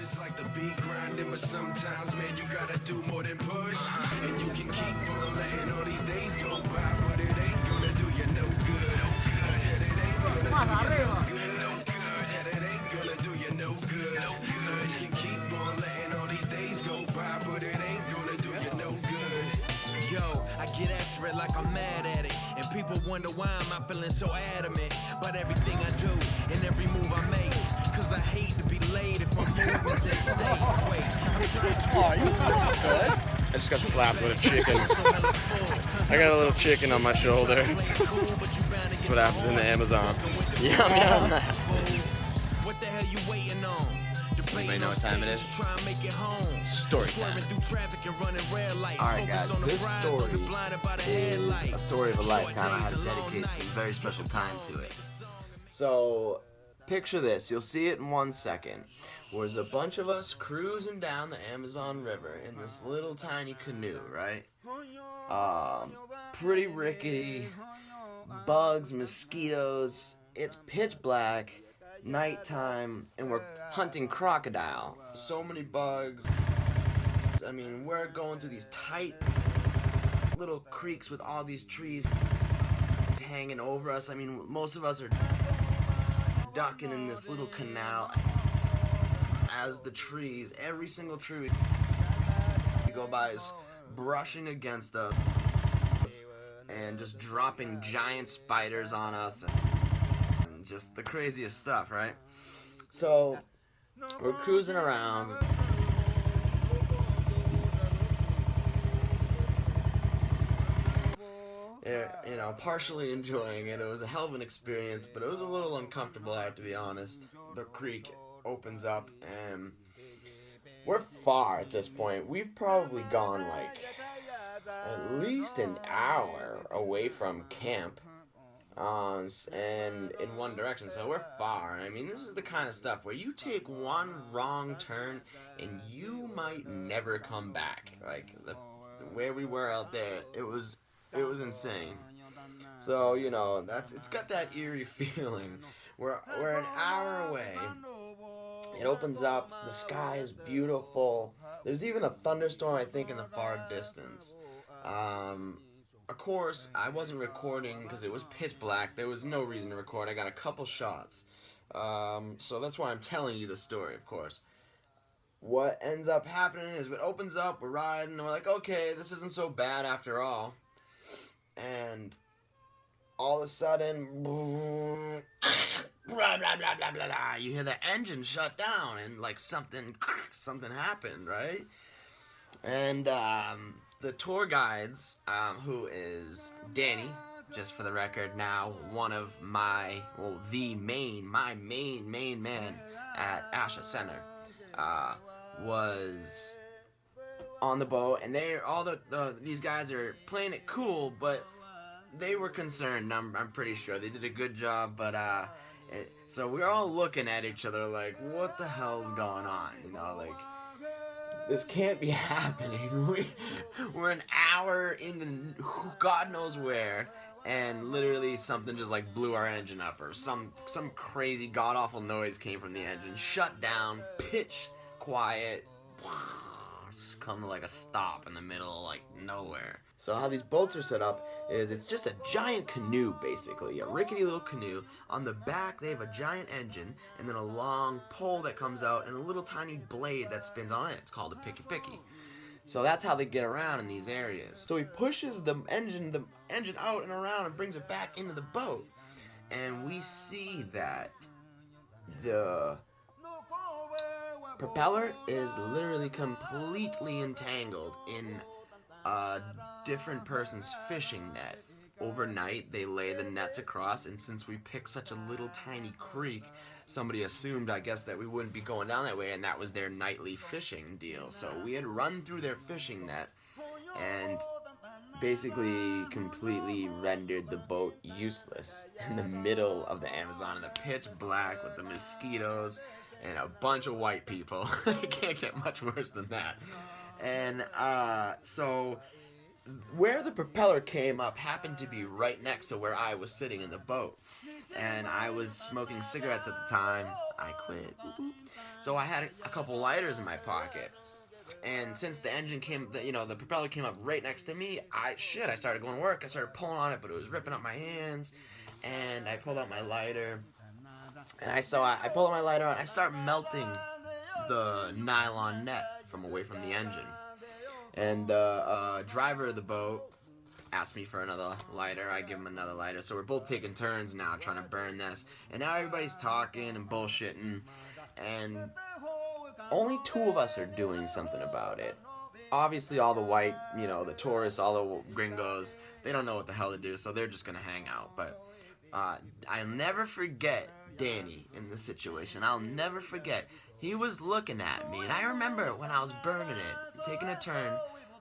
it's like the beat grinding, but sometimes, man, you gotta do more than push. And you can keep on letting all these days go by, but it ain't gonna do you no good. I said it ain't gonna do you no good. I said it ain't gonna do you no good. So you can keep on letting all these days go by, but it ain't gonna do you no good. Yo, I get after it like I'm mad at it, and people wonder why I'm not feeling so adamant about everything I do and every move I make. Cause I hate to be late if my movement's at stake. Wait, I'm trying to I just got slapped with a chicken. I got a little chicken on my shoulder. That's what happens in the Amazon. Yum, yum. What the hell you waiting on? Anybody know what time it is? Story time. Alright guys, this story is a story of a lifetime. I had to dedicate some very special time to it. So, picture this. You'll see it in 1 second. There's a bunch of us cruising down the Amazon River in this little tiny canoe, right? Pretty rickety. Bugs, mosquitoes. It's pitch black. Nighttime, and we're hunting crocodile. So many bugs. I mean, we're going through these tight little creeks with all these trees hanging over us. I mean, most of us are ducking in this little canal as the trees, every single tree we go by is brushing against us and just dropping giant spiders on us. Just the craziest stuff, right? So we're cruising around. You know, partially enjoying it. It was a hell of an experience, but it was a little uncomfortable, I have to be honest. The creek opens up and we're far at this point. We've probably gone like at least an hour away from camp. And in one direction, so we're far. I mean, this is the kind of stuff where you take one wrong turn and you might never come back. Like where we were out there, it was insane. So you know, it's got that eerie feeling. We're an hour away. It opens up. The sky is beautiful. There's even a thunderstorm, I think, in the far distance. Of course, I wasn't recording because it was pitch black. There was no reason to record. I got a couple shots. So that's why I'm telling you the story, of course. What ends up happening is it opens up, we're riding, and we're like, okay, this isn't so bad after all. And all of a sudden, blah, blah, blah, blah, blah, blah, you hear the engine shut down, and like something happened, right? And the tour guides, who is Danny, just for the record now, one of my, well, my main man at Asha Center, was on the boat, and these guys are playing it cool, but they were concerned. I'm pretty sure they did a good job, but so we're all looking at each other like, what the hell's going on? You know, like, this can't be happening. We're an hour into God knows where, and literally something just like blew our engine up, or some crazy god awful noise came from the engine. Shut down, pitch quiet, just come to like a stop in the middle of like nowhere. So how these boats are set up is it's just a giant canoe, basically, a rickety little canoe. On the back they have a giant engine and then a long pole that comes out and a little tiny blade that spins on it. It's called a picky. So that's how they get around in these areas. So he pushes the engine out and around and brings it back into the boat. And we see that the propeller is literally completely entangled in a different person's fishing net. Overnight, they lay the nets across, and since we picked such a little tiny creek, somebody assumed, I guess, that we wouldn't be going down that way, and that was their nightly fishing deal. So we had run through their fishing net and basically completely rendered the boat useless in the middle of the Amazon in the pitch black with the mosquitoes and a bunch of white people. It can't get much worse than that. And so where the propeller came up happened to be right next to where I was sitting in the boat. and I was smoking cigarettes at the time. I quit. So I had a couple lighters in my pocket. And since the engine came, the propeller came up right next to me, I started going to work. I started pulling on it, but it was ripping up my hands. And I pulled out my lighter. And I pulled out my lighter out. I start melting the nylon net from away from the engine. And the driver of the boat asked me for another lighter. I give him another lighter. So we're both taking turns now trying to burn this. And now everybody's talking and bullshitting. And only 2 of us are doing something about it. Obviously all the white, the tourists, all the gringos, they don't know what the hell to do, so they're just gonna hang out. But I'll never forget Danny in this situation. I'll never forget. He was looking at me, and I remember when I was burning it, taking a turn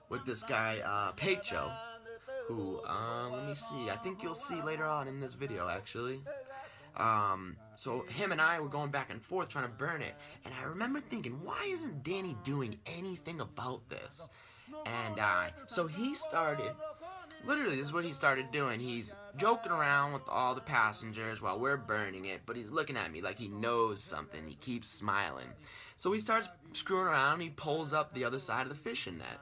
with this guy, Pecho, who, let me see, I think you'll see later on in this video, actually. So him and I were going back and forth trying to burn it, and I remember thinking, why isn't Danny doing anything about this? And so he started, literally this is what he started doing. He's joking around with all the passengers while we're burning it, but he's looking at me like he knows something. He keeps smiling. So he starts screwing around, he pulls up the other side of the fishing net.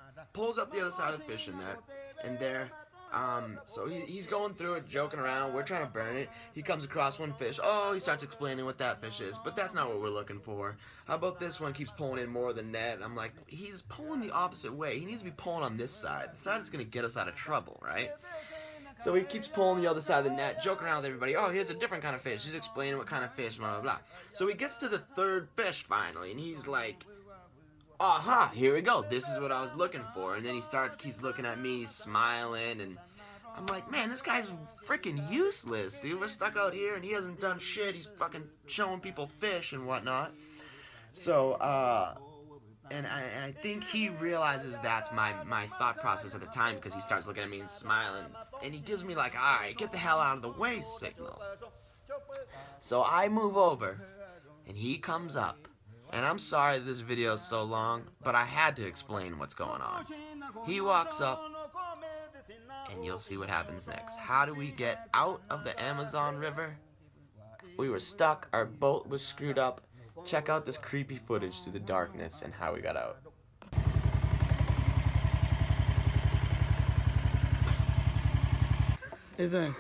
And there, so he's going through it, joking around. We're trying to burn it. He comes across one fish. Oh, he starts explaining what that fish is, but that's not what we're looking for. How about this one keeps pulling in more of the net? And I'm like, he's pulling the opposite way. He needs to be pulling on this side, the side that's going to get us out of trouble, right? So he keeps pulling the other side of the net, joking around with everybody. Oh, here's a different kind of fish. He's explaining what kind of fish, blah, blah, blah. So he gets to the 3rd fish finally, and he's like, aha, here we go. This is what I was looking for. And then he keeps looking at me, smiling, and I'm like, man, this guy's freaking useless, dude. We're stuck out here, and he hasn't done shit. He's fucking showing people fish and whatnot. So, and I think he realizes that's my thought process at the time, because he starts looking at me and smiling, and he gives me like, all right, get the hell out of the way signal. So I move over, and he comes up. And I'm sorry this video is so long, but I had to explain what's going on. He walks up, and you'll see what happens next. How do we get out of the Amazon River? We were stuck, our boat was screwed up. Check out this creepy footage through the darkness and how we got out. Is that?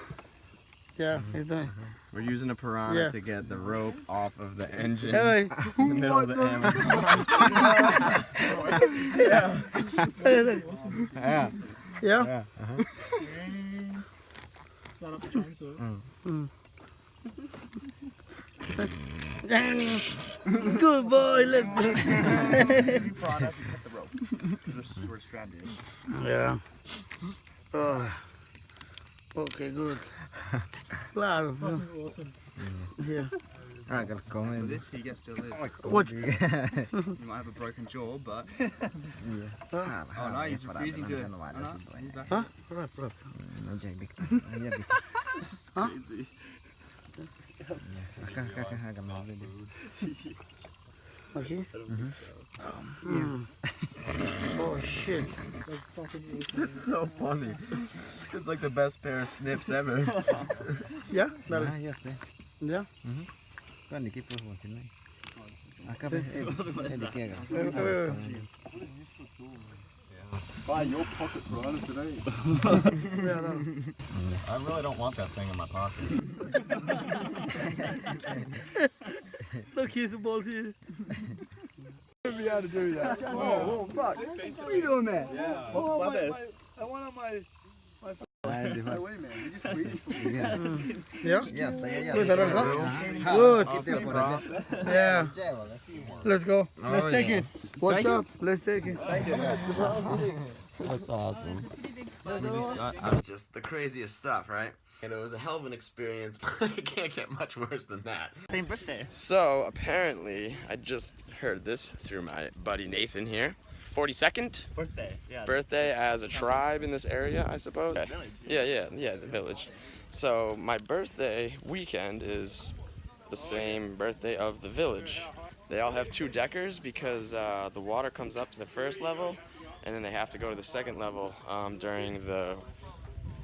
Yeah, is that? We're using a Piranha to get the rope off of the engine Hey, in the middle of the Amazon. Yeah. yeah. Start up the chainsaw. Good boy, let's go. Every product, you cut the rope. We're stranded. Yeah. Oh. Okay, good. Claro. Awesome. Yeah. I gotta go For in. this, he gets to live. What? You might have a broken jaw, but. Ah, Oh no, he's refusing to. Oh, no, he's back. Huh? Right, right. Huh? Crazy. Okay. Oh shit. It's so funny. It's like the best pair of snips ever. Yeah? Dale. Yeah? Buy your pocket Piranha today. Yeah, dale. I really don't want that thing in my pocket. Look, here's the ball here. Be able to do that. Oh, fuck. What are you doing there? Yeah. Oh, my bad. I want on my wait a minute. You just breathe. Yeah? Yes, Good, Good. Yeah. Let's go. Let's take it. What's up? Let's take it. That's awesome. Just the craziest stuff, right? And it was a hell of an experience, but it can't get much worse than that. Same birthday. So apparently, I just heard this through my buddy Nathan here. 42nd Birthday. Yeah. birthday as a tribe in this area, I suppose. Village. Yeah, the village. So my birthday weekend is the same birthday of the village. They all have 2 deckers because the water comes up to the 1st level, and then they have to go to the 2nd level during the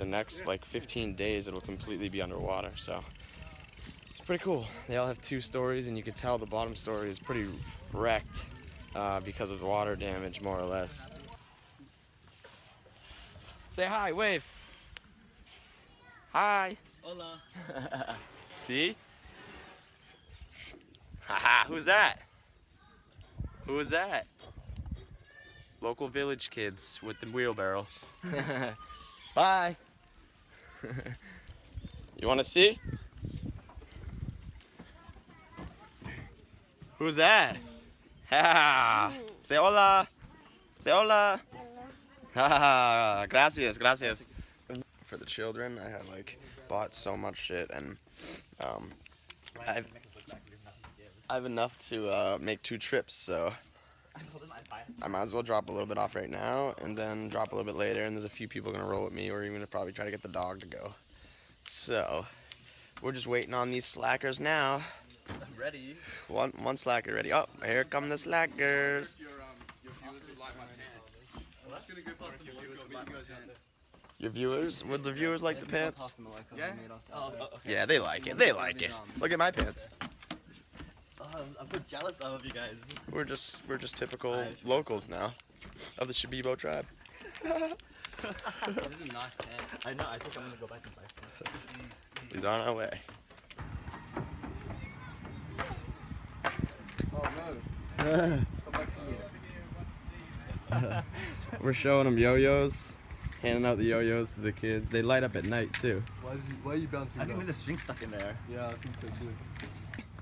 next like 15 days. It'll completely be underwater. So pretty cool. They all have 2 stories, and you could tell the bottom story is pretty wrecked because of the water damage, more or less. Say hi, wave. Hi. Hola. See? Haha, who's that? Who is that? Local village kids with the wheelbarrow. Bye. You want to see? Who's that? Ha! Say hola. Say hola. Ha! Gracias, gracias. For the children, I had like bought so much shit, and I have enough to make 2 trips, so I might as well drop a little bit off right now and then drop a little bit later, and there's a few people gonna roll with me, or even probably try to get the dog to go. So we're just waiting on these slackers now. I'm ready. One slacker ready. Oh, here come the slackers. Your viewers would like my pants. I'm just gonna go past the viewers would like my pants. Your viewers? Would the viewers like the pants? Yeah? Yeah, they like it. They like it. Look at my pants. I'm so jealous of you guys. We're just typical locals now of the Shabibo tribe. This is a nice pants. I know. I think I'm gonna go back and buy some. He's on our way. Oh no. Come back to me. We're showing them yo-yos, handing out the yo-yos to the kids. They light up at night too. Why are you bouncing? I think there's a string stuck in there. Yeah, I think so too.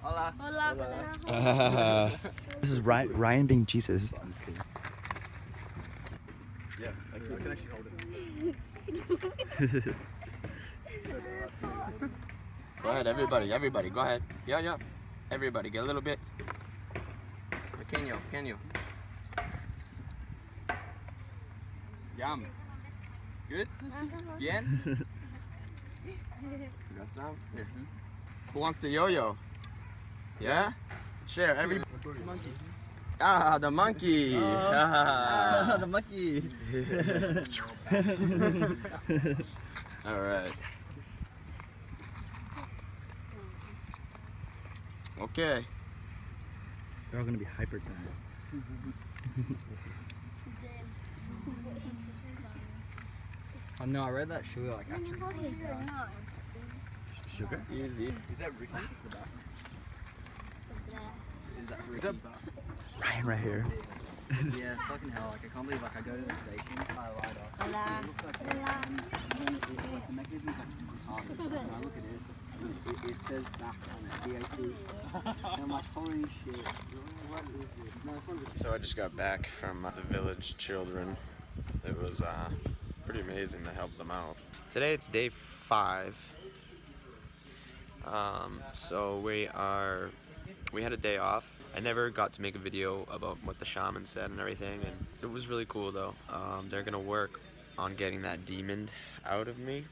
Hola. Uh, This is Ryan being Jesus. Yeah, I can actually hold it. Go ahead, everybody, go ahead. Yeah. Everybody, get a little bit. Pequeño. Yum. Good? Bien? You got some? Here. Who wants the yo-yo? Yeah? Share, everybody. Ah, the monkey. The monkey. All right. Okay. They're all gonna be hyper tonight. Oh no, I read that sugar like actually. Sugar? Easy. Is that Ricky? Is that Ricky? that Ryan right here. Yeah, fucking hell, like I can't believe like I go to the station, I light up. It looks like the mechanism's like retarded. When I look at it, it says back on it, DIC. And I'm like, holy shit, what is this? No, it's one of the So I just got back from the village children. It was pretty amazing to help them out. Today it's day 5. So we had a day off. I never got to make a video about what the shaman said and everything, and it was really cool though. They're gonna work on getting that demon out of me.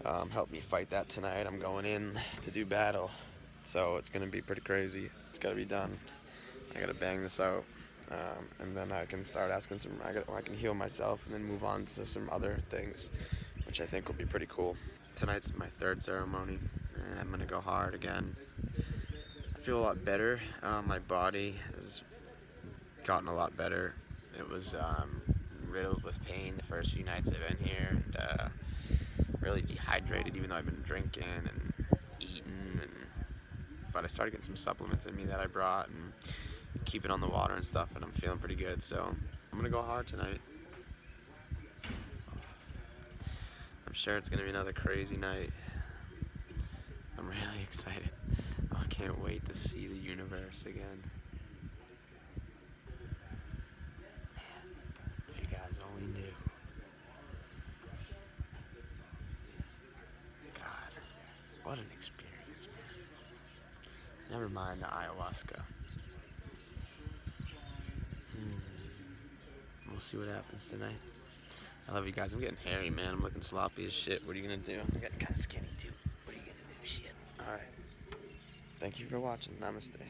Help me fight that tonight. I'm going in to do battle, so it's gonna be pretty crazy. It's gotta be done. I gotta bang this out, and then I can start asking I can heal myself and then move on to some other things, which I think will be pretty cool. Tonight's my 3rd ceremony, and I'm gonna go hard again. I feel a lot better. My body has gotten a lot better. It was riddled with pain the first few nights I've been here, and really dehydrated, even though I've been drinking and eating. But I started getting some supplements in me that I brought and keeping on the water and stuff, and I'm feeling pretty good. So I'm gonna go hard tonight. I'm sure it's gonna be another crazy night. I'm really excited. Oh, I can't wait to see the universe again. Man, if you guys only knew. God, what an experience, man. Never mind the ayahuasca. We'll see what happens tonight. I love you guys. I'm getting hairy, man. I'm looking sloppy as shit. What are you gonna do? I'm getting kind of skinny too. What are you gonna do? Shit. All right. Thank you for watching. Namaste.